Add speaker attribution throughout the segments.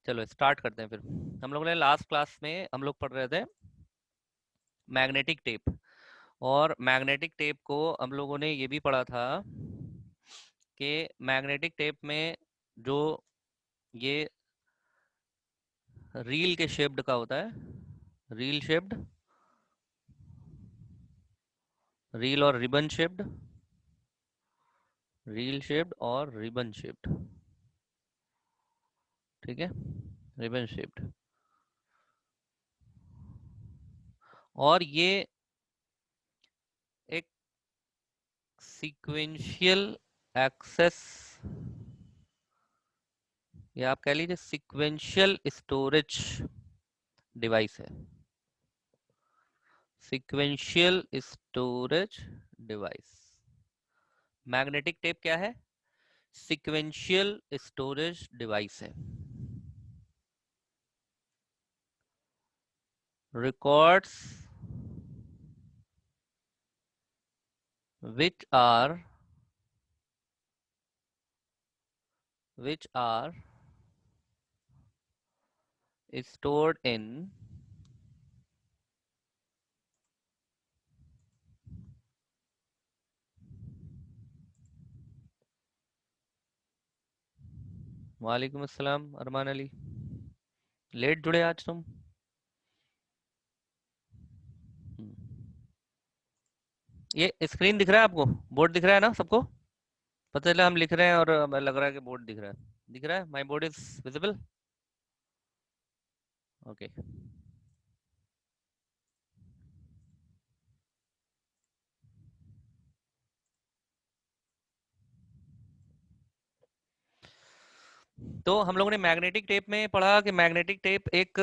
Speaker 1: चलो स्टार्ट करते हैं फिर। हम लोगों ने लास्ट क्लास में हम लोग पढ़ रहे थे मैग्नेटिक टेप, और मैग्नेटिक टेप को हम लोगों ने ये भी पढ़ा था कि मैग्नेटिक टेप में जो ये रील के शेप्ड का होता है, रील शेप्ड, रील और रिबन शेप्ड, रील शेप्ड और रिबन शेप्ड, ठीक है, रिबन शेप्ड। और ये एक सीक्वेंशियल एक्सेस, या आप कह लीजिए सीक्वेंशियल स्टोरेज डिवाइस है, sequential storage device. Magnetic tape क्या है? सीक्वेंशियल स्टोरेज डिवाइस है। Records which are stored in वालेकुम अस्सलाम अरमान अली, लेट जुड़े आज तुम। ये स्क्रीन दिख रहा है आपको? बोर्ड दिख रहा है ना सबको? पता चला हम लिख रहे हैं और हमें लग रहा है कि बोर्ड दिख रहा है। दिख रहा है? My board is visible. Okay. तो हम लोगों ने मैग्नेटिक टेप में पढ़ा कि मैग्नेटिक टेप एक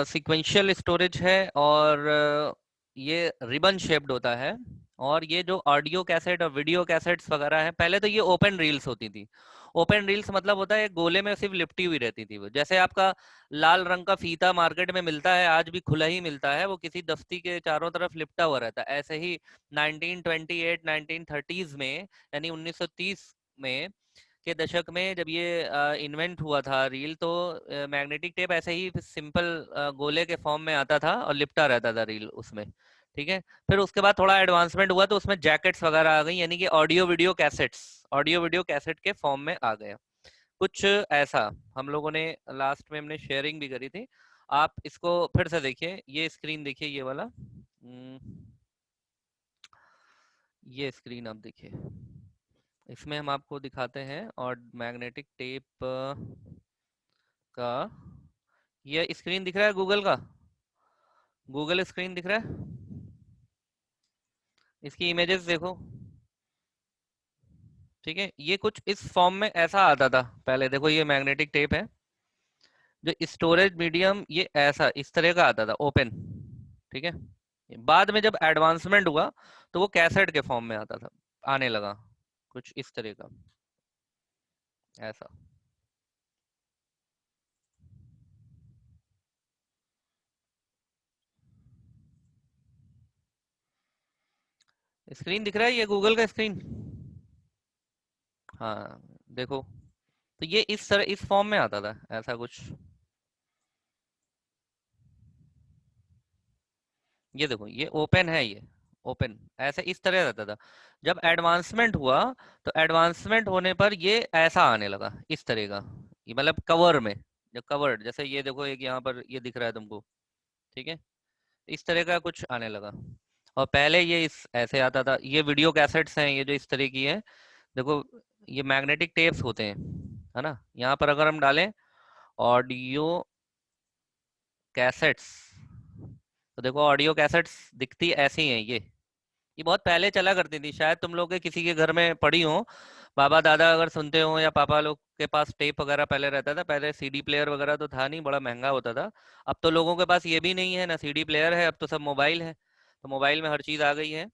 Speaker 1: सीक्वेंशियल स्टोरेज है, और ये रिबन शेप्ड होता है। और ये जो ऑडियो कैसेट और वीडियो कैसेट्स वगैरह हैं, पहले तो ये ओपन रील्स होती थी। ओपन रील्स मतलब होता है एक गोले में सिर्फ लिपटी हुई रहती थी वो, जैसे आपका लाल रंग का फीता मार्केट में मिलता है, आज भी खुला ही मिलता है, वो किसी दफ्ती के चारों तरफ लिपटा हुआ रहता है। ऐसे ही 1928 1930s में, यानी 1930 में के दशक में जब ये इन्वेंट हुआ था रील, तो मैग्नेटिक टेप ऐसे ही सिंपल गोले के फॉर्म में आता था और लिपटा रहता था रील उसमें, ठीक है। फिर उसके बाद थोड़ा एडवांसमेंट हुआ तो उसमें जैकेट्स वगैरह आ गई, यानी कि audio video cassettes, audio video cassette के फॉर्म में आ गया कुछ ऐसा। हम लोगों ने लास्ट में हमने शेयरिंग भी करी थी, आप इसको फिर से देखिए, ये स्क्रीन देखिए, ये वाला ये स्क्रीन आप देखिए, इसमें हम आपको दिखाते हैं। और मैग्नेटिक टेप का ये स्क्रीन दिख रहा है गूगल का, गूगल स्क्रीन दिख रहा है, इसकी इमेजेस देखो, ठीक है। ये कुछ इस फॉर्म में ऐसा आता था पहले, देखो ये मैग्नेटिक टेप है, जो स्टोरेज मीडियम ये ऐसा इस तरह का आता था ओपन, ठीक है। बाद में जब एडवांसमेंट हुआ तो वो कैसेट के फॉर्म में आता था, आने लगा कुछ इस तरह का, ऐसा। स्क्रीन दिख रहा है, ये गूगल का स्क्रीन। हाँ देखो, तो ये इस तरह इस फॉर्म में आता था ऐसा कुछ, ये देखो ये ओपन है, ये ओपन ऐसे इस तरह रहता था। जब एडवांसमेंट हुआ तो एडवांसमेंट होने पर ये ऐसा आने लगा इस तरह का, ये मतलब कवर में, जो कवर्ड, जैसे ये देखो एक यहाँ पर ये दिख रहा है तुमको, ठीक है, इस तरह का कुछ आने लगा। और पहले ये इस ऐसे आता था। ये वीडियो कैसेट्स हैं, ये जो इस तरह की है, देखो ये मैग्नेटिक टेप्स होते हैं, है ना। यहाँ पर अगर हम डालें ऑडियो कैसेट्स, तो देखो ऑडियो कैसेट्स दिखती ऐसी हैं ये बहुत पहले चला करती थी, शायद तुम लोग के किसी के घर में पड़ी हो, बाबा दादा अगर सुनते हो, या पापा लोग के पास टेप वगैरह पहले रहता था। पहले सीडी प्लेयर वगैरह तो था नहीं, बड़ा महंगा होता था। अब तो लोगों के पास ये भी नहीं है ना, सीडी प्लेयर है, अब तो सब मोबाइल है, तो मोबाइल में हर चीज़ आ गई है।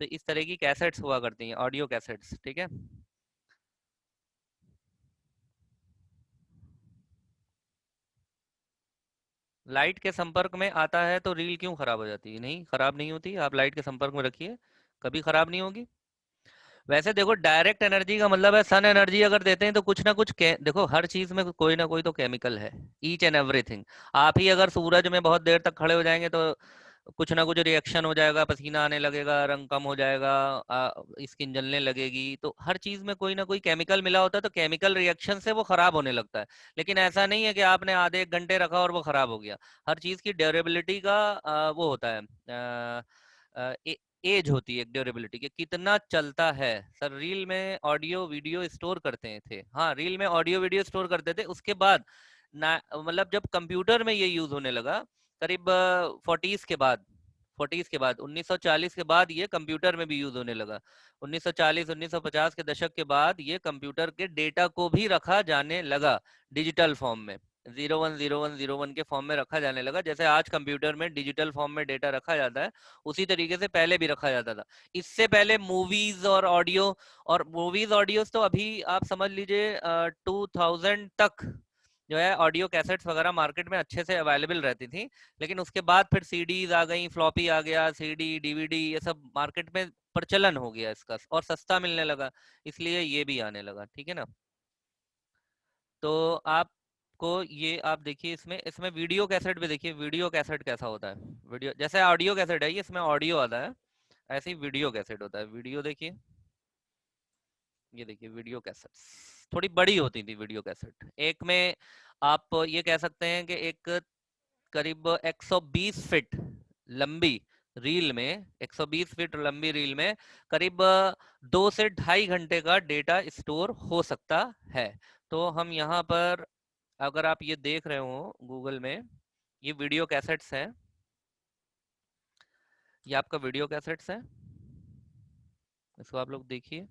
Speaker 1: तो इस तरह की कैसेट्स हुआ करती हैं, ऑडियो कैसेट्स, ठीक है। लाइट के संपर्क में आता है तो रील क्यों खराब हो जाती है? नहीं, खराब नहीं होती, आप लाइट के संपर्क में रखिए, कभी खराब नहीं होगी। वैसे देखो डायरेक्ट एनर्जी का मतलब है सन एनर्जी अगर देते हैं तो कुछ ना कुछ देखो हर चीज में कोई ना कोई तो केमिकल है, ईच एंड एवरीथिंग। आप ही अगर सूरज में बहुत देर तक खड़े हो जाएंगे तो कुछ ना कुछ रिएक्शन हो जाएगा, पसीना आने लगेगा, रंग कम हो जाएगा, स्किन जलने लगेगी। तो हर चीज में कोई ना कोई केमिकल मिला होता है, तो केमिकल रिएक्शन से वो खराब होने लगता है। लेकिन ऐसा नहीं है कि आपने आधे एक घंटे रखा और वो खराब हो गया। हर चीज की ड्यूरेबिलिटी का वो होता है, एज होती है, ड्यूरेबिलिटी की, कितना चलता है। सर रील में ऑडियो वीडियो स्टोर करते थे, हाँ रील में ऑडियो वीडियो स्टोर करते थे, उसके बाद ना मतलब जब कंप्यूटर में ये यूज होने लगा करीब 40s के बाद, 40s के बाद 1940 के बाद ये कंप्यूटर में भी यूज होने लगा। 1940 1950 के दशक के बाद ये कंप्यूटर के डेटा को भी रखा जाने लगा डिजिटल फॉर्म में, 010101 के फॉर्म में रखा जाने लगा। जैसे आज कंप्यूटर में डिजिटल फॉर्म में डेटा रखा जाता है, उसी तरीके से पहले भी रखा जाता था। इससे पहले मूवीज और ऑडियो, और मूवीज ऑडियोज तो अभी आप समझ लीजिए 2000 तक जो है ऑडियो कैसेट्स वगैरह मार्केट में अच्छे से अवेलेबल रहती थी। लेकिन उसके बाद फिर सीडीज आ गई, फ्लॉपी आ गया, सीडी डीवीडी ये सब मार्केट में प्रचलन हो गया इसका, और सस्ता मिलने लगा, इसलिए ये भी आने लगा। ठीक है ना। तो आपको ये आप देखिए, इसमें इसमें वीडियो कैसेट भी देखिए, वीडियो कैसेट कैसा होता है। वीडियो जैसे ऑडियो कैसेट है, ये इसमें ऑडियो आता है, ऐसे ही वीडियो कैसेट होता है। वीडियो देखिए, ये देखिए वीडियो कैसेट्स थोड़ी बड़ी होती थी वीडियो कैसेट। एक में आप ये कह सकते हैं कि एक करीब 120 फीट लंबी रील में, 120 फीट लंबी रील में करीब 2 से ढाई घंटे का डेटा स्टोर हो सकता है। तो हम यहाँ पर, अगर आप ये देख रहे हो गूगल में, ये वीडियो कैसेट्स हैं, ये आपका वीडियो कैसेट्स है, इसको आप लोग देखिए।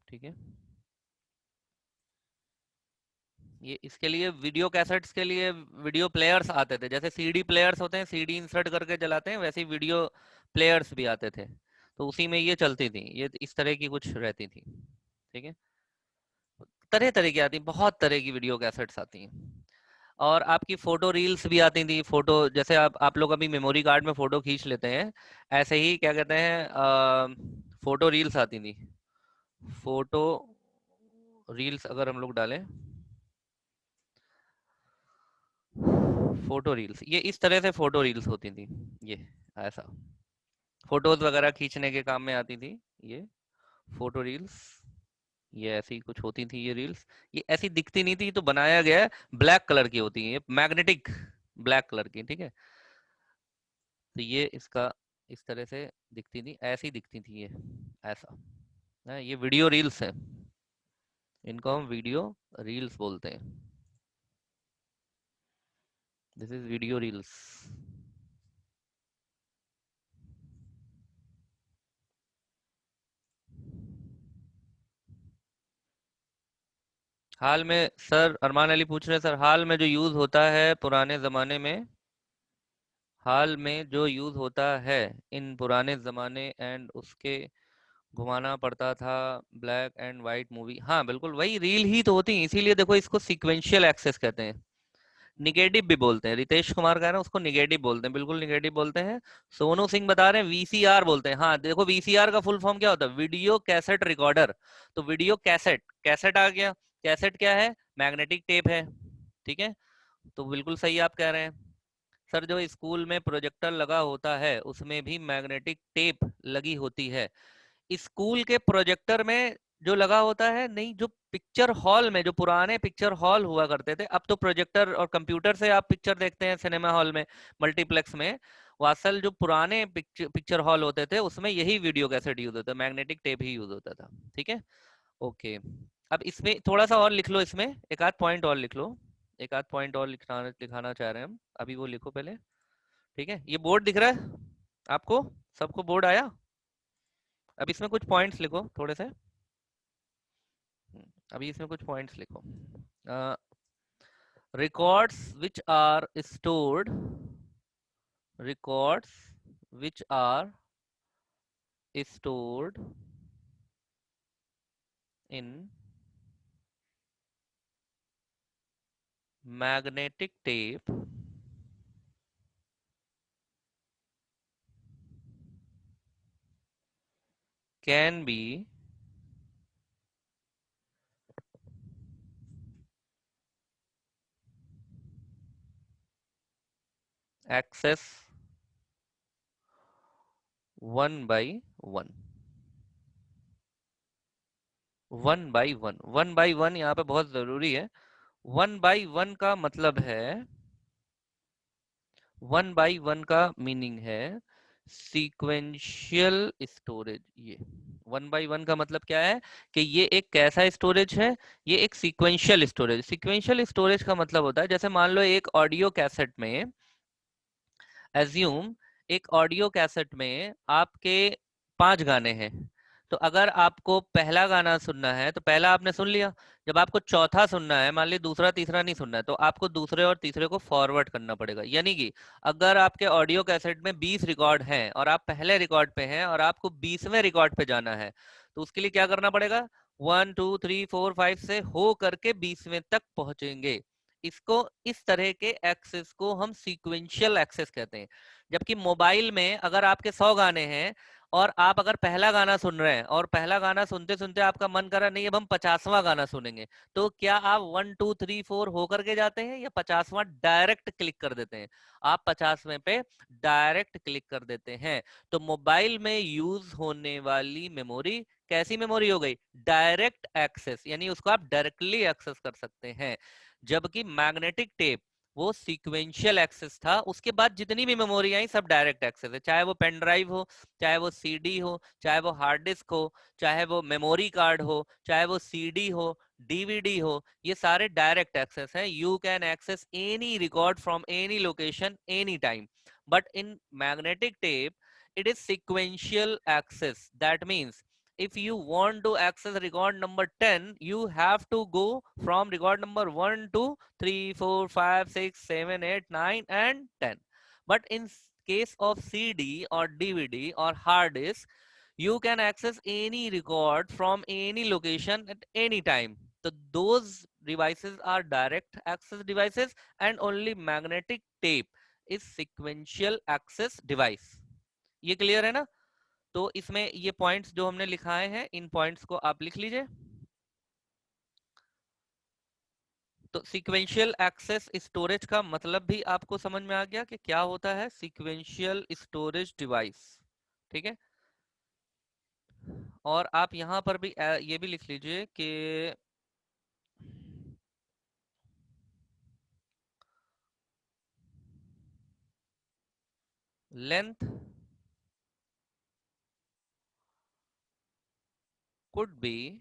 Speaker 1: ठीक है, ये इसके लिए वीडियो कैसेट्स के लिए वीडियो प्लेयर्स आते थे, जैसे सीडी प्लेयर्स होते हैं, सीडी इंसर्ट करके चलाते हैं, वैसे ही वीडियो प्लेयर्स भी आते थे। तो उसी में ये चलती थी, ये इस तरह की कुछ रहती थी। ठीक है, तरह तरह की आती, बहुत तरह की वीडियो कैसेट्स आती हैं। और आपकी फोटो रील्स भी आती थी। फोटो जैसे आप लोग अभी मेमोरी कार्ड में फोटो खींच लेते हैं, ऐसे ही क्या कहते हैं फोटो रील्स आती थी। फोटो रील्स अगर हम लोग डालें, फोटो रील्स, ये इस तरह से फोटो रील्स होती थी। ये ऐसा फोटोज वगैरह खींचने के काम में आती थी ये फोटो रील्स। ये ऐसी कुछ होती थी ये रील्स। ये ऐसी दिखती नहीं थी, तो बनाया गया है, ब्लैक कलर की होती है, ये मैग्नेटिक ब्लैक कलर की। ठीक है, तो ये इसका इस तरह से दिखती थी, ऐसी दिखती थी ये, ऐसा है। ये वीडियो रील्स है, इनको हम वीडियो रील्स बोलते हैं। This is video reels. हाल में सर, अरमान अली पूछ रहे हैं सर, हाल में जो यूज होता है पुराने जमाने में, हाल में जो यूज होता है इन पुराने जमाने एंड उसके घुमाना पड़ता था ब्लैक एंड वाइट मूवी, हाँ बिल्कुल वही रील ही तो होती है। इसीलिए देखो इसको सीक्वेंशियल एक्सेस कहते हैं, निगेटिव भी बोलते हैं। रितेश कुमार कह रहे हैं उसको निगेटिव बोलते हैं, बिल्कुल निगेटिव बोलते हैं। सोनू सिंह बता रहे हैं वीसीआर बोलते हैं। हाँ देखो, वीसीआर का फुल फॉर्म क्या होता है, वीडियो कैसेट रिकॉर्डर। तो वीडियो कैसेट, कैसेट आ गया, कैसेट क्या है, मैग्नेटिक टेप है। ठीक है, तो बिल्कुल सही आप कह रहे हैं। सर जो स्कूल में प्रोजेक्टर लगा होता है उसमें भी मैग्नेटिक टेप लगी होती है। स्कूल के प्रोजेक्टर में जो लगा होता है, नहीं, जो पिक्चर हॉल में, जो पुराने पिक्चर हॉल हुआ करते थे, अब तो प्रोजेक्टर और कंप्यूटर से आप पिक्चर देखते हैं सिनेमा हॉल में, मल्टीप्लेक्स में। वो असल जो पुराने पिक्चर हॉल होते थे उसमें यही वीडियो कैसेट यूज होता है, मैग्नेटिक टेप ही यूज होता था। ठीक है, ओके। अब इसमें थोड़ा सा और लिख लो, इसमें एक आध पॉइंट और लिख लो, एक आध पॉइंट और लिखाना चाह रहे हैं हम, अभी वो लिखो पहले। ठीक है, ये बोर्ड दिख रहा है आपको, सबको बोर्ड आया। अब इसमें कुछ पॉइंट्स लिखो थोड़े से। अभी इसमें कुछ पॉइंट्स लिखो। Records which are stored, records which are stored in magnetic tape can be accessed one by one। One by one यहाँ पे बहुत जरूरी है। वन बाई वन का मतलब है, वन बाई वन का मीनिंग है सीक्वेंशियल स्टोरेज। ये वन बाई वन का मतलब क्या है कि ये एक कैसा स्टोरेज है, ये एक सीक्वेंशियल स्टोरेज। सीक्वेंशियल स्टोरेज का मतलब होता है, जैसे मान लो एक ऑडियो कैसेट में, एज्यूम एक ऑडियो कैसेट में आपके 5 गाने हैं। तो अगर आपको पहला गाना सुनना है तो पहला आपने सुन लिया। जब आपको चौथा सुनना है, मान ली दूसरा तीसरा नहीं सुनना है, तो आपको दूसरे और तीसरे को फॉरवर्ड करना पड़ेगा। यानी कि अगर आपके ऑडियो कैसेट में 20 रिकॉर्ड हैं और आप पहले रिकॉर्ड पे हैं और आपको 20वें रिकॉर्ड पे जाना है, तो उसके लिए क्या करना पड़ेगा, 1 2 3 4 5 से हो करके 20वें तक पहुंचेंगे। इसको, इस तरह के एक्सेस को हम सीक्वेंशियल एक्सेस कहते हैं। जबकि मोबाइल में अगर आपके 100 गाने हैं और आप अगर पहला गाना सुन रहे हैं और पहला गाना सुनते सुनते आपका मन कर रहा नहीं अब हम 50वां गाना सुनेंगे, तो क्या आप 1 2 3 4 होकर के जाते हैं या 50वां डायरेक्ट क्लिक कर देते हैं? आप 50वें पे डायरेक्ट क्लिक कर देते हैं। तो मोबाइल में यूज होने वाली मेमोरी कैसी मेमोरी हो गई, डायरेक्ट एक्सेस, यानी उसको आप डायरेक्टली एक्सेस कर सकते हैं। जबकि मैग्नेटिक टेप वो सीक्वेंशियल एक्सेस था, उसके बाद जितनी भी मेमोरी आई सब डायरेक्ट एक्सेस है। चाहे वो पेन ड्राइव हो, चाहे वो सीडी हो, चाहे वो हार्ड डिस्क हो, चाहे वो मेमोरी कार्ड हो, चाहे वो सीडी हो, डीवीडी हो, ये सारे डायरेक्ट एक्सेस हैं। You can access any record from any location any time. But in magnetic tape it is sequential access. That means if you want to access record number 10, you have to go from record number 1 to 3 4 5 6 7 8 9 and 10. But in case of CD or DVD or hard disk, you can access any record from any location at any time. So those devices are direct access devices, and only magnetic tape is sequential access device. ये clear है ना? तो इसमें ये points जो हमने लिखाए हैं, इन पॉइंट्स को आप लिख लीजिए। तो सीक्वेंशियल एक्सेस स्टोरेज का मतलब भी आपको समझ में आ गया कि क्या होता है सीक्वेंशियल स्टोरेज डिवाइस। ठीक है, और आप यहां पर भी ये भी लिख लीजिए कि लेंथ could be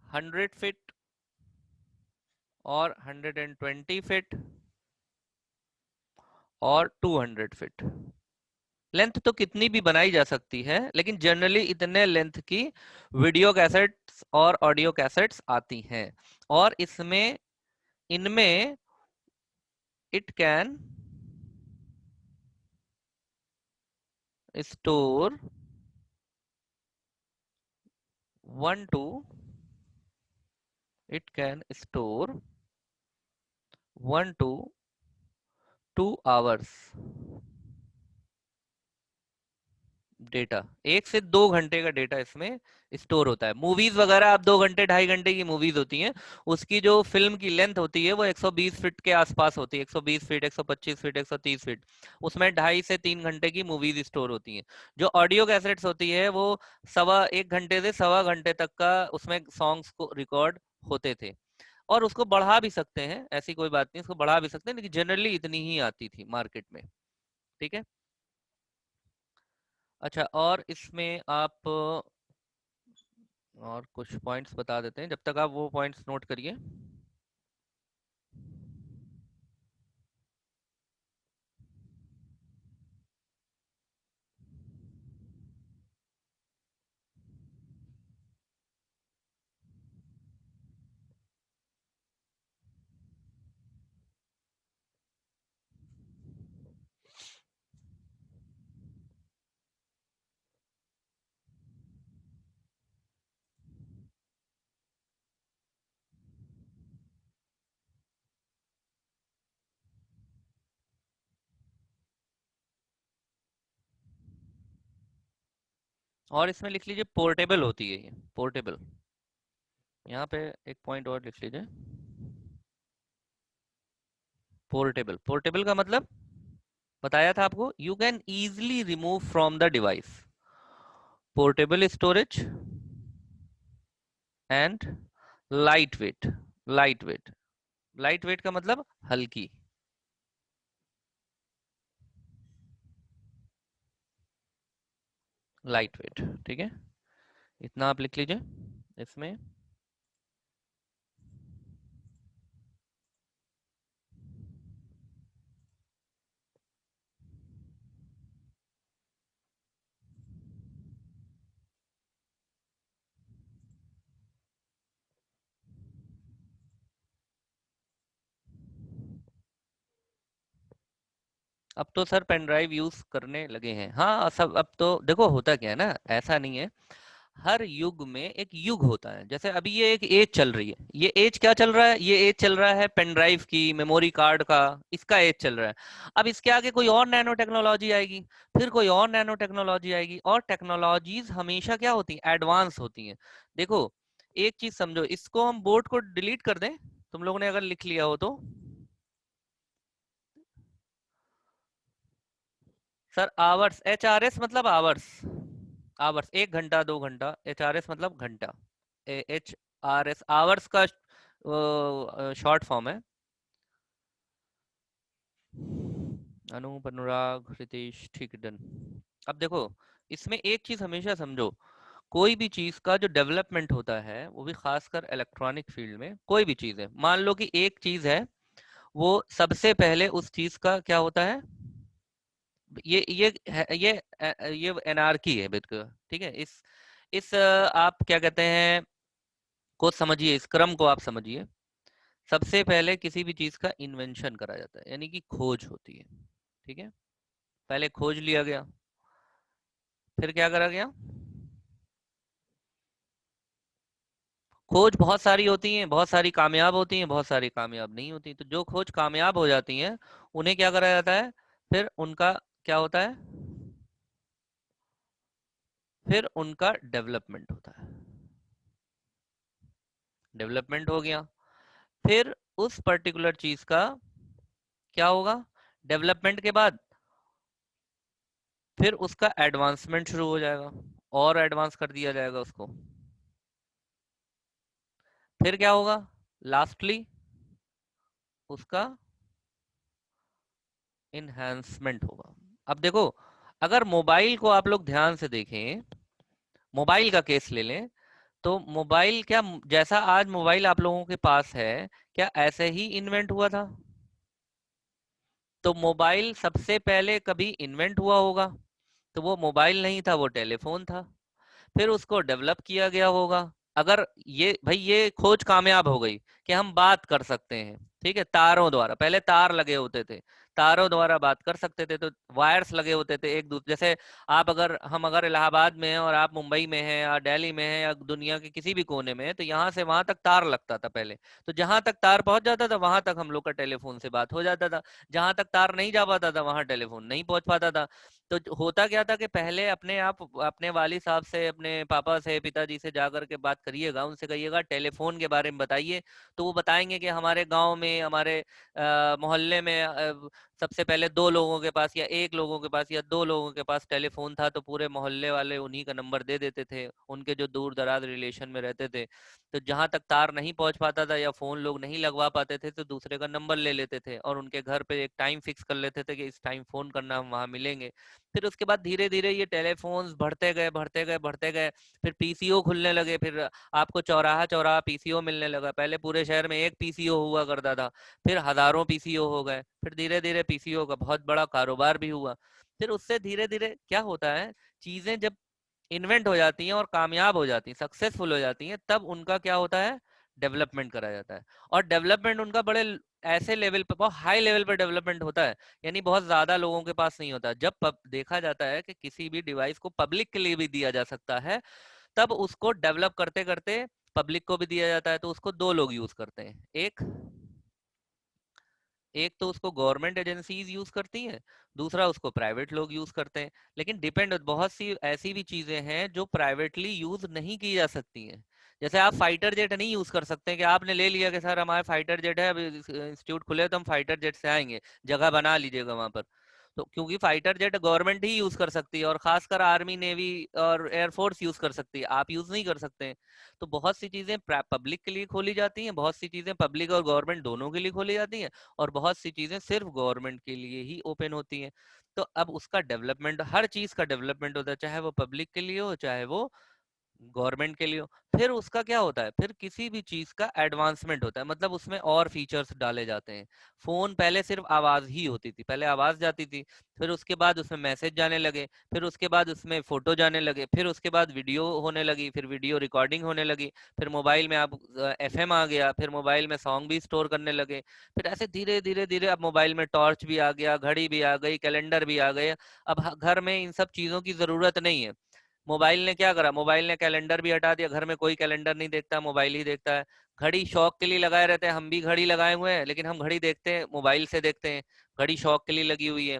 Speaker 1: 100 feet और 120 feet और 200 feet। लेंथ तो कितनी भी बनाई जा सकती है, लेकिन जनरली इतने लेंथ की वीडियो कैसेट्स और ऑडियो कैसेट्स आती हैं। और इसमें, इनमें it can store 1 to it can store 1 to 2 hours data. 1 से 2 घंटे का डेटा इसमें स्टोर होता है। मूवीज वगैरह आप 2 घंटे 2.5 घंटे की मूवीज होती हैं, उसकी जो फिल्म की लेंथ होती है वो 120 फीट के आसपास होती है, 120 फीट, 125 फीट, 130 फीट। उसमें 2.5 से 3 घंटे की मूवीज स्टोर होती हैं। जो ऑडियो कैसेट्स होती है वो 1.25 घंटे से 1.25 घंटे तक का उसमें सॉन्ग्स को रिकॉर्ड होते थे। और उसको बढ़ा भी सकते हैं, ऐसी कोई बात नहीं, उसको बढ़ा भी सकते हैं, लेकिन जनरली इतनी ही आती थी मार्केट में। ठीक है। अच्छा, और इसमें आप और कुछ पॉइंट्स बता देते हैं, जब तक आप वो पॉइंट्स नोट करिए। और इसमें लिख लीजिए पोर्टेबल होती है ये, पोर्टेबल। यहाँ पे एक पॉइंट और लिख लीजिए, पोर्टेबल। पोर्टेबल का मतलब बताया था आपको, you can easily remove from the device. Portable storage and light weight. Light weight, light weight का मतलब हल्की। लाइट वेट, ठीक है, इतना आप लिख लीजिए इसमें। अब तो सर पेन ड्राइव यूज करने लगे हैं, हाँ सब। अब तो देखो होता क्या है ना, ऐसा नहीं है, हर युग में एक युग होता है। जैसे अभी ये एक एज चल रही है, ये एज क्या चल रहा है, ये एज चल रहा है पेन ड्राइव की, मेमोरी कार्ड का, इसका एज चल रहा है। अब इसके आगे कोई और नैनो टेक्नोलॉजी आएगी, फिर कोई और नैनो टेक्नोलॉजी आएगी, और टेक्नोलॉजीज हमेशा क्या होती हैं, एडवांस होती हैं। देखो एक चीज समझो, इसको हम बोर्ड को डिलीट कर दें, तुम लोगों ने अगर लिख लिया हो तो। Sir hours, H R S मतलब आवर्स। आवर्स, 1 घंटा 2 घंटा, एच आर एस मतलब घंटा। एच आर एस आवर्स का शॉर्ट फॉर्म है। अनूप, अनुराग, रितेश, ठीक, डन। अब देखो इसमें एक चीज हमेशा समझो, कोई भी चीज का जो डेवलपमेंट होता है, वो भी खासकर इलेक्ट्रॉनिक फील्ड में, कोई भी चीज है, मान लो कि एक चीज है, वो सबसे पहले उस चीज का क्या होता है, ये एनार्की है बिल्कुल, ठीक है। आप क्या कहते हैं, को समझिए, इस क्रम को आप समझिए। सबसे पहले किसी भी चीज का इन्वेंशन करा जाता है, यानी कि खोज होती है, ठीक है। पहले खोज लिया गया, फिर क्या करा गया, खोज बहुत सारी होती हैं, बहुत सारी कामयाब होती हैं, बहुत सारी कामयाब नहीं होती। तो जो खोज कामयाब हो जाती हैं, उन्हें क्या करा जाता है, फिर उनका क्या होता है, फिर उनका डेवलपमेंट होता है। डेवलपमेंट हो गया, फिर उस पर्टिकुलर चीज का क्या होगा, डेवलपमेंट के बाद फिर उसका एडवांसमेंट शुरू हो जाएगा, और एडवांस कर दिया जाएगा उसको। फिर क्या होगा, लास्टली उसका इन्हांसमेंट होगा। अब देखो, अगर मोबाइल को आप लोग ध्यान से देखें, मोबाइल का केस ले लें, तो मोबाइल क्या, जैसा आज मोबाइल आप लोगों के पास है, क्या ऐसे ही इन्वेंट हुआ था? तो मोबाइल सबसे पहले कभी इन्वेंट हुआ होगा, तो वो मोबाइल नहीं था, वो टेलीफोन था। फिर उसको डेवलप किया गया होगा। अगर ये भाई ये खोज कामयाब हो गई कि हम बात कर सकते हैं, ठीक है, तारों द्वारा, पहले तार लगे होते थे, तारों द्वारा बात कर सकते थे, तो वायर्स लगे होते थे एक दूसरे जैसे। आप अगर हम अगर इलाहाबाद में हैं और आप मुंबई में हैं या दिल्ली में हैं या दुनिया के किसी भी कोने में हैं, तो यहाँ से वहां तक तार लगता था पहले। तो जहां तक तार पहुंच जाता था, वहां तक हम लोग का टेलीफोन से बात हो जाता था। जहां तक तार नहीं जा पाता था, वहां टेलीफोन नहीं पहुंच पाता था। तो होता क्या था कि पहले अपने आप अपने वाली साहब से, अपने पापा से, पिताजी से जाकर के बात करिएगा, उनसे कहिएगा टेलीफोन के बारे में बताइए। तो वो बताएंगे कि हमारे गांव में, हमारे मोहल्ले में सबसे पहले 2 लोगों के पास या 1 लोगों के पास या 2 लोगों के पास टेलीफोन था, तो पूरे मोहल्ले वाले उन्हीं का नंबर दे देते थे, उनके जो दूर दराज रिलेशन में रहते थे। तो जहां तक तार नहीं पहुंच पाता था या फोन लोग नहीं लगवा पाते थे, तो दूसरे का नंबर ले लेते थे और उनके घर पे एक टाइम फिक्स कर लेते थे कि इस टाइम फोन करना, हम वहां मिलेंगे। फिर उसके बाद धीरे धीरे ये टेलीफोन्स बढ़ते गए, बढ़ते गए, बढ़ते गए। फिर पीसीओ खुलने लगे, फिर आपको चौराहा चौराहा पीसीओ मिलने लगा। पहले पूरे शहर में एक पीसीओ हुआ करता था, फिर हजारों पीसीओ हो गए, फिर धीरे धीरे पीसीओ का बहुत बड़ा कारोबार भी हुआ। फिर उससे धीरे धीरे क्या होता है, चीजें जब इन्वेंट हो जाती हैं और कामयाब हो जाती हैं, सक्सेसफुल हो जाती हैं, तब उनका क्या होता है, डेवलपमेंट करा जाता है। और डेवलपमेंट उनका बड़े ऐसे लेवल पे, बहुत हाई लेवल पे डेवलपमेंट होता है, यानी बहुत ज्यादा लोगों के पास नहीं होता। जब देखा जाता है कि किसी भी डिवाइस को पब्लिक के लिए भी दिया जा सकता है, तब उसको डेवलप करते करते पब्लिक को भी दिया जाता है, तो उसको 2 लोग यूज करते हैं। एक एक तो उसको गवर्नमेंट एजेंसीज यूज करती हैं, दूसरा उसको प्राइवेट लोग यूज करते हैं। लेकिन डिपेंड, बहुत सी ऐसी भी चीजें हैं जो प्राइवेटली यूज नहीं की जा सकती हैं। जैसे आप फाइटर जेट नहीं यूज कर सकते कि आपने ले लिया कि सर हमारे फाइटर जेट है, अभी इंस्टीट्यूट खुले तो हम फाइटर जेट से आएंगे, जगह बना लीजिएगा वहां पर। तो क्योंकि फाइटर जेट गवर्नमेंट ही यूज कर सकती है, और खासकर आर्मी नेवी और एयरफोर्स यूज कर सकती है, आप यूज नहीं कर सकते हैं। तो बहुत सी चीजें पब्लिक के लिए खोली जाती हैं, बहुत सी चीजें पब्लिक और गवर्नमेंट दोनों के लिए खोली जाती हैं, और बहुत सी चीजें सिर्फ गवर्नमेंट के लिए ही ओपन होती हैं। तो अब उसका डेवलपमेंट, हर चीज का डेवलपमेंट होता है, चाहे वो पब्लिक के लिए हो चाहे वो गवर्नमेंट के लिए हो। फिर उसका क्या होता है, फिर किसी भी चीज का एडवांसमेंट होता है, मतलब उसमें और फीचर्स डाले जाते हैं। फोन पहले सिर्फ आवाज ही होती थी, पहले आवाज जाती थी, फिर उसके बाद उसमें मैसेज जाने लगे, फिर उसके बाद उसमें फोटो जाने लगे, फिर उसके बाद वीडियो होने लगी, फिर वीडियो रिकॉर्डिंग होने लगी, फिर मोबाइल में आप एफएम आ गया, फिर मोबाइल में सॉन्ग भी स्टोर करने लगे। फिर ऐसे धीरे धीरे धीरे अब मोबाइल में टॉर्च भी आ गया, घड़ी भी आ गई, कैलेंडर भी आ गए। अब घर में इन सब चीजों की जरूरत नहीं है। मोबाइल ने क्या करा, मोबाइल ने कैलेंडर भी हटा दिया, घर में कोई कैलेंडर नहीं देखता, मोबाइल ही देखता है। घड़ी शौक के लिए लगाए रहते हैं, हम भी घड़ी लगाए हुए हैं, लेकिन हम घड़ी देखते हैं मोबाइल से देखते हैं, घड़ी शौक के लिए लगी हुई है।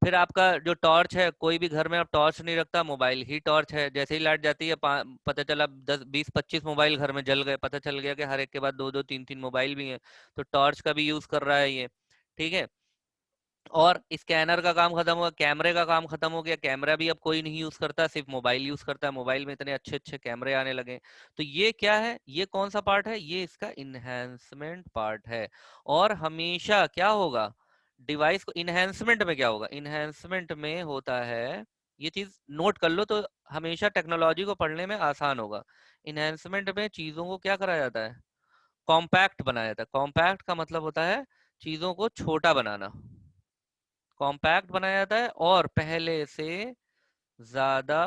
Speaker 1: फिर आपका जो टॉर्च है, कोई भी घर में अब टॉर्च नहीं रखता, मोबाइल ही टॉर्च है। जैसे ही लाइट जाती है, पता चला 10 20 25 मोबाइल घर में जल गए, पता चल गया कि हर एक के बाद दो दो तीन तीन मोबाइल भी हैं। तो टॉर्च का भी यूज कर रहा है ये, ठीक है। और स्कैनर का काम खत्म हुआ, कैमरे का काम खत्म हो गया, कैमरा भी अब कोई नहीं यूज करता, सिर्फ मोबाइल यूज करता है, मोबाइल में इतने अच्छे अच्छे कैमरे आने लगे। तो ये क्या है, ये कौन सा पार्ट है, ये इसका इन्हेंसमेंट पार्ट है। और हमेशा क्या होगा, डिवाइस को इन्हेंसमेंट में क्या होगा, इन्हेंसमेंट में होता है, ये चीज नोट कर लो तो हमेशा टेक्नोलॉजी को पढ़ने में आसान होगा। इन्हेंसमेंट में चीजों को क्या करा जाता है, कॉम्पैक्ट बनाया जाता है। कॉम्पैक्ट का मतलब होता है चीजों को छोटा बनाना, कॉम्पैक्ट बनाया जाता है, और पहले से ज्यादा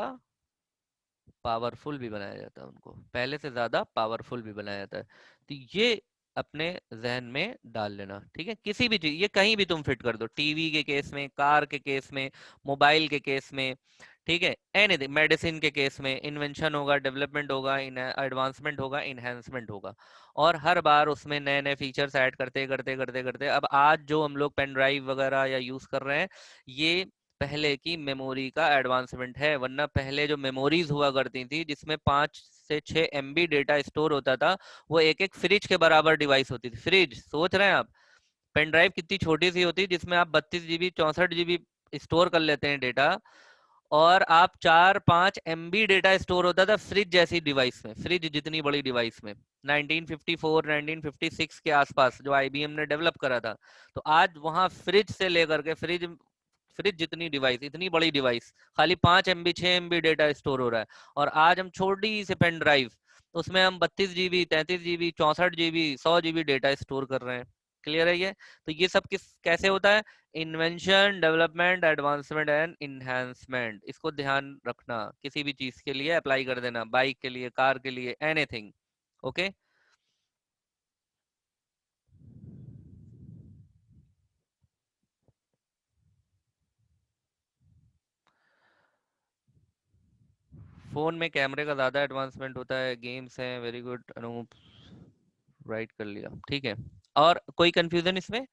Speaker 1: पावरफुल भी बनाया जाता है, उनको पहले से ज्यादा पावरफुल भी बनाया जाता है। तो ये अपने जहन में डाल लेना, ठीक है। किसी भी चीज, ये कहीं भी तुम फिट कर दो, टीवी के केस में, कार के केस में, मोबाइल के केस में, ठीक है, एनीथिंग, मेडिसिन के केस में इन्वेंशन होगा, डेवलपमेंट होगा, एडवांसमेंट होगा, इन्हेंसमेंट होगा। और हर बार उसमें नए नए फीचर्स ऐड करते करते करते करते, अब आज जो हम लोग पेन ड्राइव वगैरह या यूज कर रहे हैं, ये पहले की मेमोरी का एडवांसमेंट है। वरना पहले जो मेमोरीज हुआ करती थी, जिसमें 5 से 6 MB डेटा स्टोर होता था, वो एक एक फ्रिज के बराबर डिवाइस होती थी। फ्रिज, सोच रहे हैं आप, पेन ड्राइव कितनी छोटी सी होती है, जिसमें आप 32 GB 64 GB स्टोर कर लेते हैं डेटा, और आप 4 5 MB डेटा स्टोर होता था फ्रिज जैसी डिवाइस में, फ्रिज जितनी बड़ी डिवाइस में, 1954 1956 के आसपास, जो आईबीएम ने डेवलप करा था। तो आज वहां फ्रिज से लेकर के फ्रिज, फ्रिज जितनी डिवाइस, इतनी बड़ी डिवाइस, खाली 5 MB 6 MB डेटा स्टोर हो रहा है। और आज हम छोटी सी पेन ड्राइव, उसमें हम 32 GB 33 GB 64 GB 100 GB data store कर रहे हैं। क्लियर है ये? तो ये सब किस कैसे होता है, invention, development, advancement and enhancement. इसको ध्यान रखना, किसी भी चीज के लिए अप्लाई कर देना, बाइक के लिए, कार के लिए, एनीथिंग। ओके। फोन में कैमरे का ज्यादा एडवांसमेंट होता है, गेम्स हैं, वेरी गुड अनूप, राइट कर लिया, ठीक है। और कोई कंफ्यूजन इसमें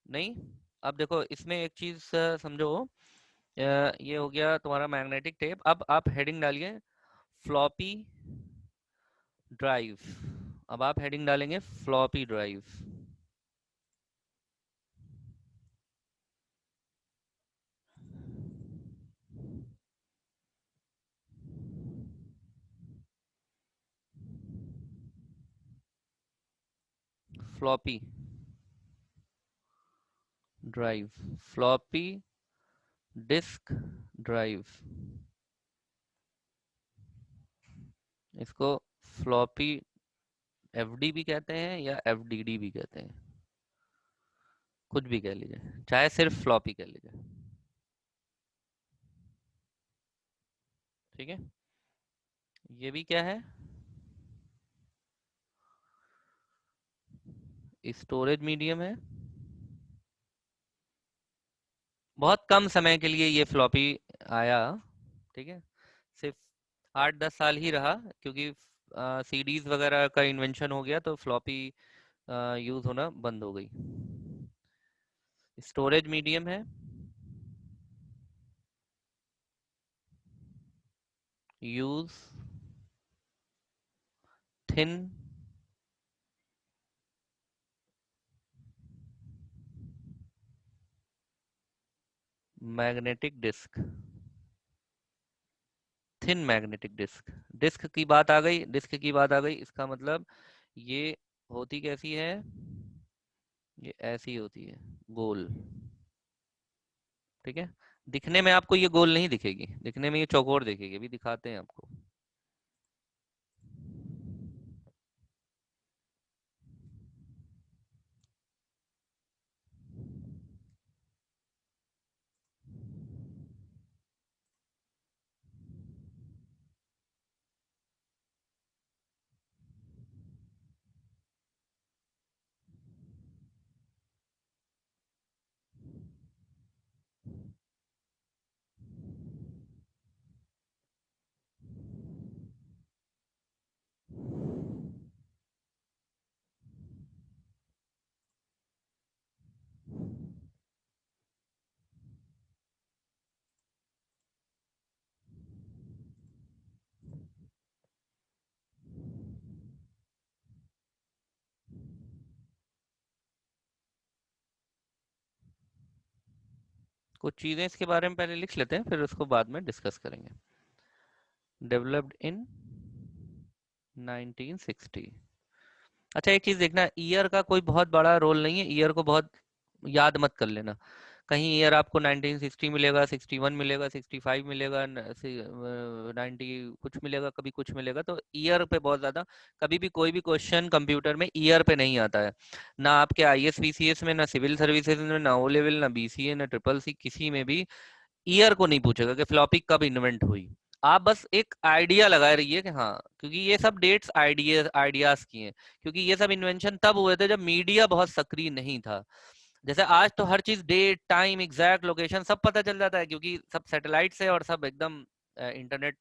Speaker 1: नहीं? अब देखो इसमें एक चीज समझो, ये हो गया तुम्हारा मैग्नेटिक टेप। अब आप हेडिंग डालिए, फ्लॉपी ड्राइव। अब आप हेडिंग डालेंगे floppy drive. Floppy drive, floppy disk drive, इसको फ्लॉपी एफडी भी कहते हैं या एफडीडी भी कहते हैं, कुछ भी कह लीजिए, चाहे सिर्फ फ्लॉपी कह लीजिए, ठीक है। ये भी क्या है, स्टोरेज मीडियम है। बहुत कम समय के लिए ये फ्लॉपी आया, ठीक है, सिर्फ 8 10 साल ही रहा, क्योंकि सीडीज वगैरह का इन्वेंशन हो गया तो फ्लॉपी यूज होना बंद हो गई। स्टोरेज मीडियम है, use thin magnetic disk. Thin magnetic disk, disk की बात आ गई, डिस्क की बात आ गई, इसका मतलब ये होती कैसी है, ये ऐसी होती है, गोल। ठीक है, दिखने में आपको ये गोल नहीं दिखेगी, दिखने में ये चौकोर दिखेगी, अभी दिखाते हैं आपको। कुछ चीजें इसके बारे में पहले लिख लेते हैं, फिर उसको बाद में डिस्कस करेंगे। Developed in 1960। अच्छा, एक चीज देखना, ईयर का कोई बहुत बड़ा रोल नहीं है, ईयर को बहुत याद मत कर लेना। कहीं ईयर आपको 1960 मिलेगा, 61 मिलेगा, 65 मिलेगा, 90 कुछ मिलेगा, कभी कुछ मिलेगा, तो ईयर पे बहुत ज्यादा, कभी भी कोई भी क्वेश्चन कंप्यूटर में ईयर पे नहीं आता है। ना आपके आईएएस बीसीएस में, ना सिविल सर्विसेज में, ना ओ लेवल, ना बीसीए, ना ट्रिपल सी, किसी में भी ईयर को नहीं पूछेगा कि फ्लॉपी कब इन्वेंट हुई। आप बस एक आइडिया लगाए रहिए कि हाँ, क्योंकि ये सब डेट्स आइडियाज की हैं, क्योंकि ये सब इन्वेंशन तब हुए थे जब मीडिया बहुत सक्रिय नहीं था। जैसे आज तो हर चीज, डेट, टाइम, एग्जैक्ट लोकेशन सब पता चल जाता है, क्योंकि सब सैटेलाइट से और सब एकदम इंटरनेट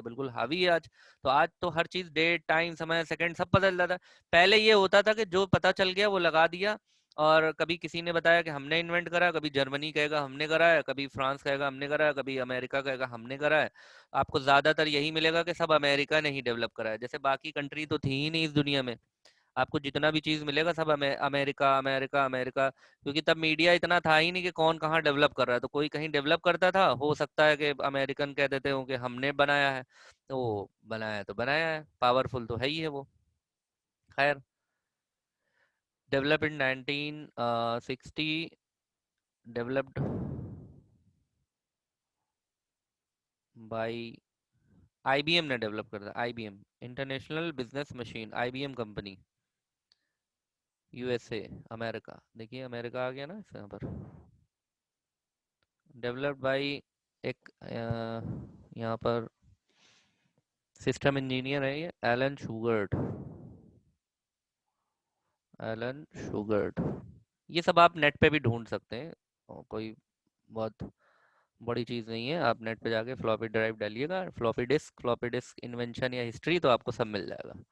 Speaker 1: बिल्कुल हावी है आज। तो आज तो हर चीज, डेट, टाइम, समय, सेकंड सब पता चल जाता है। पहले ये होता था कि जो पता चल गया वो लगा दिया, और कभी किसी ने बताया कि हमने इन्वेंट करा, कभी जर्मनी कहेगा हमने करा है, कभी फ्रांस कहेगा हमने करा है, कभी अमेरिका कहेगा हमने करा है। आपको ज्यादातर यही मिलेगा कि सब अमेरिका ने ही डेवलप करा है, जैसे बाकी कंट्री तो थी ही नहीं इस दुनिया में। आपको जितना भी चीज मिलेगा सब अमेरिका अमेरिका अमेरिका, क्योंकि तब मीडिया इतना था ही नहीं कि कौन कहाँ डेवलप कर रहा है। तो कोई कहीं डेवलप करता था, हो सकता है कि अमेरिकन कह देते हो कि हमने बनाया है, तो बनाया है तो बनाया है, पावरफुल तो है ही है वो। खैर, develop in 1960, developed by IBM ने डेवलप कर दिया, IBM international business machine, IBM company, USA, America. देखिए अमेरिका आ गया ना इस यहाँ पर। डेवलप्ड बाय एक यहाँ पर सिस्टम इंजीनियर है ये, एलन शुगर्ट, एलन शुगर्ट। ये सब आप नेट पे भी ढूंढ सकते हैं, और कोई बहुत बड़ी चीज़ नहीं है। आप नेट पे जाके फ्लॉपी ड्राइव डालिएगा, फ्लॉपी डिस्क इन्वेंशन या हिस्ट्री, तो आपको सब मिल जाएगा।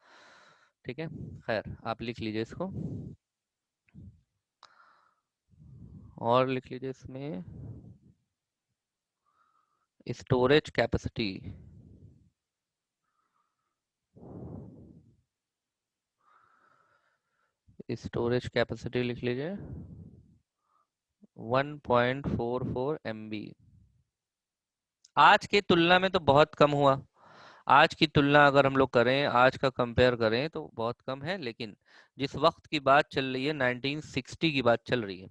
Speaker 1: ठीक है, खैर आप लिख लीजिए इसको, और लिख लीजिए इसमें स्टोरेज कैपेसिटी। स्टोरेज कैपेसिटी लिख लीजिए 1.44 MB। आज की तुलना में तो बहुत कम हुआ, आज की तुलना अगर हम लोग करें, आज का कंपेयर करें तो बहुत कम है, लेकिन जिस वक्त की बात चल रही है, 1960 की बात चल रही है,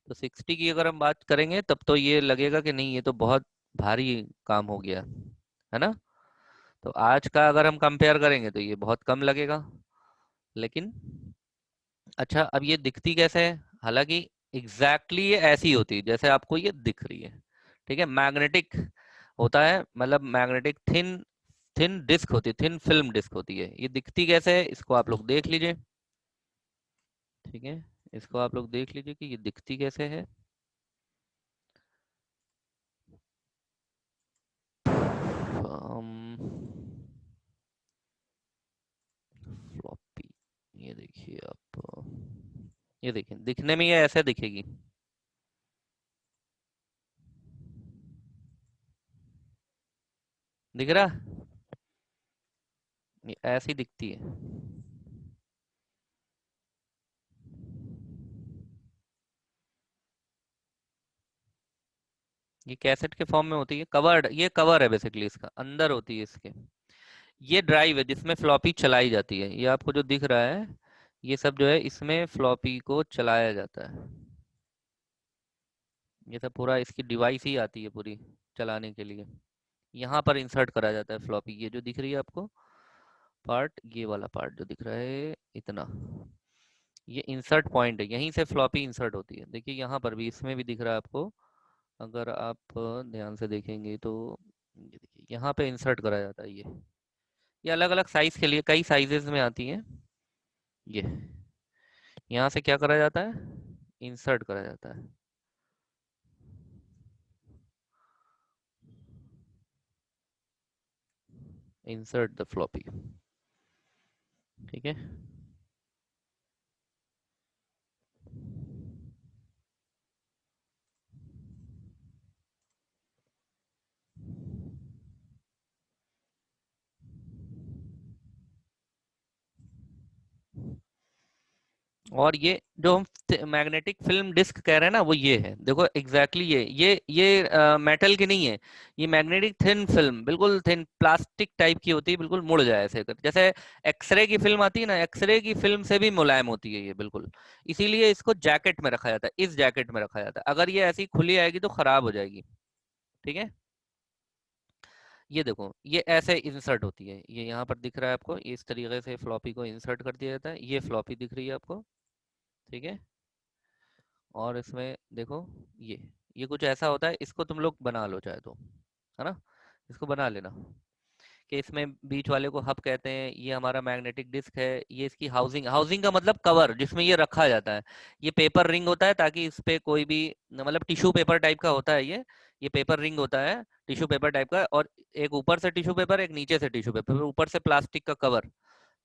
Speaker 1: तो 60 की अगर हम बात करेंगे तब तो ये लगेगा कि नहीं, ये तो बहुत भारी काम हो गया है ना। तो आज का अगर हम कंपेयर करेंगे तो ये बहुत कम लगेगा, लेकिन अच्छा, अब ये दिखती कैसे है, हालांकि एग्जैक्टली ये ऐसी होती है जैसे आपको ये दिख रही है। ठीक है, मैग्नेटिक होता है, मतलब मैग्नेटिक थिन थिन डिस्क होती है, थिन फिल्म डिस्क होती है। ये दिखती कैसे है, इसको आप लोग देख लीजिए। ठीक है, इसको आप लोग देख लीजिए कि ये दिखती कैसे है। फ्लॉपी, ये देखिए आप, ये देखिए दिखने में ये ऐसे दिखेगी। दिख रहा? ये ऐसी दिखती है। ये कैसेट के फॉर्म में होती है, कवर्ड, ये कवर है बेसिकली, इसका अंदर होती है इसके। ये ड्राइव है जिसमें फ्लॉपी चलाई जाती है, ये आपको जो दिख रहा है ये सब जो है इसमें फ्लॉपी को चलाया जाता है। ये सब पूरा इसकी डिवाइस ही आती है पूरी चलाने के लिए। यहाँ पर इंसर्ट करा जाता है फ्लॉपी, ये जो दिख रही है आपको पार्ट, ये वाला पार्ट जो दिख रहा है इतना, ये इंसर्ट पॉइंट है, यहीं से फ्लॉपी इंसर्ट होती है। देखिए यहाँ पर भी, इसमें भी दिख रहा है आपको, अगर आप ध्यान से देखेंगे तो ये देखिए यहाँ पे इंसर्ट करा जाता है ये अलग अलग साइज के लिए कई साइजेस में आती है। ये यहाँ से क्या करा जाता है, इंसर्ट करा जाता है। इंसर्ट द फ्लॉपी, ठीक है। और ये जो हम मैग्नेटिक फिल्म डिस्क कह रहे हैं ना, वो ये है, देखो एग्जैक्टली ये मेटल की नहीं है, ये मैग्नेटिक थिन फिल्म, बिल्कुल थिन प्लास्टिक टाइप की होती है, बिल्कुल मुड़ जाए ऐसे कर, जैसे एक्सरे की फिल्म आती है ना, एक्सरे की फिल्म से भी मुलायम होती है ये बिल्कुल। इसीलिए इसको जैकेट में रखा जाता है, इस जैकेट में रखा जाता है, अगर ये ऐसी खुली आएगी तो खराब हो जाएगी, ठीक है। ये देखो ये ऐसे इंसर्ट होती है, ये यहाँ पर दिख रहा है आपको, इस तरीके से फ्लॉपी को इंसर्ट कर दिया जाता है, ये फ्लॉपी दिख रही है आपको, ठीक है। और इसमें देखो ये कुछ ऐसा होता है, इसको तुम लोग बना लो चाहे तो, है ना, इसको बना लेना कि इसमें बीच वाले को हब कहते हैं, ये हमारा मैग्नेटिक डिस्क है, ये इसकी हाउसिंग, हाउसिंग का मतलब कवर जिसमें ये रखा जाता है। ये पेपर रिंग होता है ताकि इस पे कोई भी, मतलब टिश्यू पेपर टाइप का होता है ये पेपर रिंग होता है, टिश्यू पेपर टाइप का, और एक ऊपर से टिश्यू पेपर, एक नीचे से टिश्यू पेपर, ऊपर से प्लास्टिक का कवर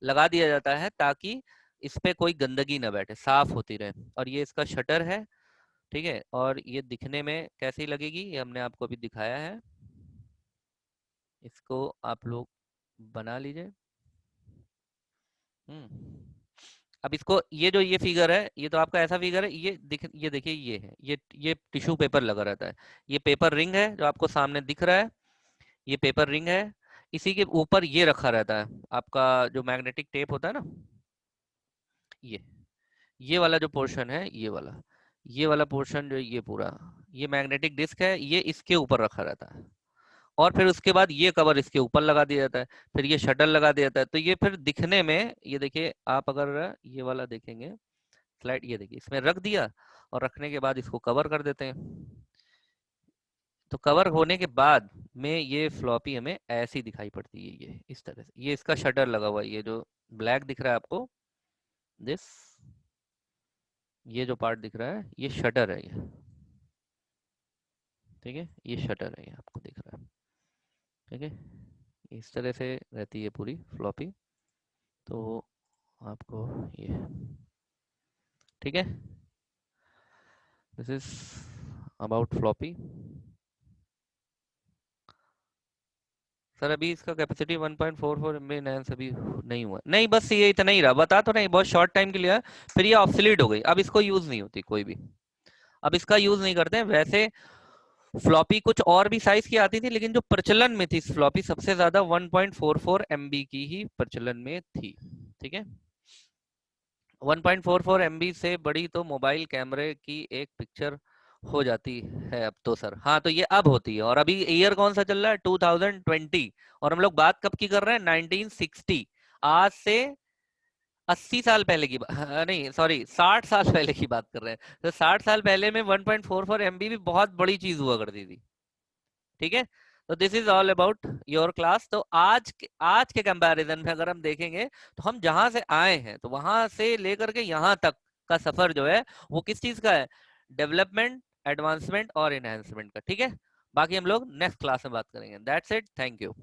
Speaker 1: लगा दिया जाता है ताकि इस पे कोई गंदगी ना बैठे, साफ होती रहे। और ये इसका शटर है, ठीक है। और ये दिखने में कैसी लगेगी ये हमने आपको अभी दिखाया है, इसको आप लोग बना लीजिए। हम्म। अब इसको, ये जो ये फिगर है, ये तो आपका ऐसा फिगर है, ये देखिए ये है, ये टिश्यू पेपर लगा रहता है, ये पेपर रिंग है जो आपको सामने दिख रहा है, ये पेपर रिंग है। इसी के ऊपर ये रखा रहता है आपका जो मैग्नेटिक टेप होता है ना, ये ये वाला जो पोर्शन है, ये वाला पोर्शन जो ये पूरा, ये मैग्नेटिक डिस्क है, ये इसके ऊपर रखा रहता है। और फिर उसके बाद ये कवर इसके ऊपर लगा दिया जाता है, फिर ये शटल लगा दिया जाता है, तो ये फिर दिखने में, ये देखिए आप अगर ये वाला देखेंगे स्लाइड, ये देखिए इसमें रख दिया, और रखने के बाद इसको कवर कर देते हैं। तो कवर होने के बाद में ये फ्लॉपी हमें ऐसी दिखाई पड़ती है, ये इस तरह से, ये इसका शटर लगा हुआ है, ये जो ब्लैक दिख रहा है आपको, दिस, ये जो पार्ट दिख रहा है ये शटर है ये, ठीक है, ये शटर है, ये आपको दिख रहा है, ठीक है। इस तरह से रहती है पूरी फ्लॉपी, तो आपको ये, ठीक है, this is about floppy. Sir अभी इसका कैपेसिटी 1.44 एमबी एनहांस अभी नहीं हुआ, नहीं बस ये इतना ही रहा, बता तो नहीं, बहुत शॉर्ट टाइम के लिए है, फिर ये ऑब्सोलीट हो गई, अब इसको यूज नहीं होती कोई भी, अब इसका यूज नहीं करते हैं वैसे। फ्लॉपी कुछ और भी साइज की आती थी, लेकिन जो प्रचलन में थी फ्लॉपी सबसे ज्यादा 1.44 एमबी की ही प्रचलन में थी, ठीक है। 1.44 एमबी से बड़ी तो मोबाइल कैमरे की एक पिक्चर हो जाती है अब तो सर, हाँ तो ये अब होती है, और अभी ईयर कौन सा चल रहा है, 2020, और हम लोग बात कब की कर रहे हैं, 1960, आज से 80 साल पहले की नहीं सॉरी 60 साल पहले की बात कर रहे हैं, तो 60 साल पहले में 1.44 एमबी भी बहुत बड़ी चीज हुआ करती थी, ठीक है। तो this is all about your class. तो आज के कंपैरिजन में अगर हम देखेंगे, तो हम जहां से आए हैं तो वहां से लेकर के यहाँ तक का सफर जो है वो किस चीज का है, डेवलपमेंट, एडवांसमेंट और इनहेंसमेंट का, ठीक है। बाकी हम लोग नेक्स्ट क्लास में बात करेंगे। That's it, thank you.